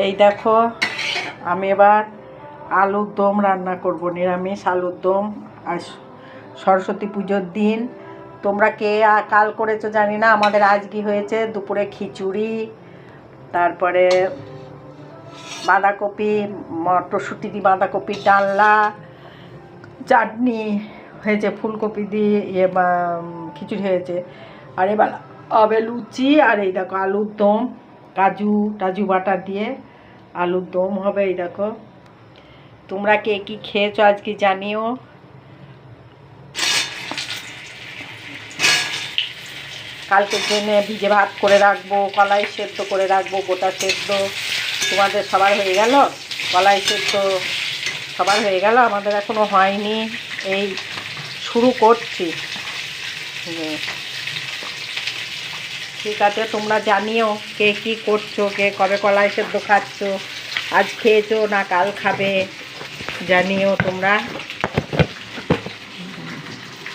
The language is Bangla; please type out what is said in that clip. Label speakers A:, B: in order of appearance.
A: এই দেখো আমি এবার আলুর দম রান্না করব, নিরামিষ আলুর দম। আর সরস্বতী পুজোর দিন তোমরা কে কাল করেছো জানি না, আমাদের আজকে হয়েছে দুপুরে খিচুড়ি, তারপরে বাঁধাকপি মটরশুঁটি দিয়ে বাঁধাকপির ডালনা, চাটনি হয়েছে, ফুলকপি দিয়ে খিচুড়ি হয়েছে। আর এবার হবে লুচি, আর এই দেখো আলুর দম, কাজু বাটা দিয়ে আলুর দম হবে। এই দেখো তোমরা কে কী খেয়েছো আজকে জানিও। কালকের জন্য ভিজে ভাত করে রাখবো, কলাই সেদ্ধ করে রাখবো, গোটা সেদ্ধ। তোমাদের সবার হয়ে গেল? কলাই সেদ্ধ সবার হয়ে গেল, আমাদের এখনও হয়নি, এই শুরু করছি। ঠিক আছে, তোমরা জানিও কে কী করছো, কে কবে কলাই সেদ্ধ খাচ্ছো, আজ খেয়েছো না কাল খাবে, জানিও তোমরা।